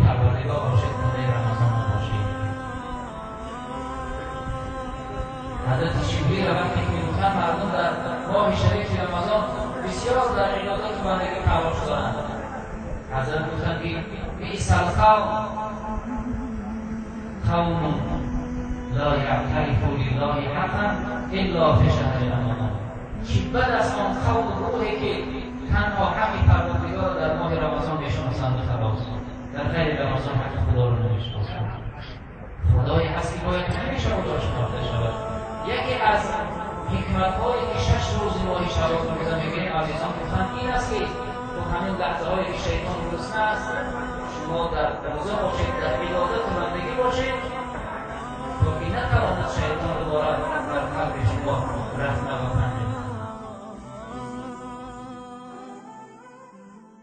پروردگار باشید، مانع رمضان باشید. حضرت جبریل وقتی که میگفتن مردم در ماه شریف رمضان بسیار در عبادت و بندگی تلاش دارند، حضرت گفتن که بیس القوم قوم لا یعترف لله حقا الا فی شهر رمضان. چی بد از آن قوم روحی که تنها حق پروردگار در ماه رمضان میشناسند و خلاص، در غیر رمضان حق خدا رو نمیشناسند. خدای هستی باید همیشه خدا شناخته شود. یکی از حکمت‌هایی که 6 روز ماه شوال رو میگیم عزیزان گفتن این است که تو همین لحظه‌هایی که شیطان گرسنه است، شما در روزه باشید، در عبادت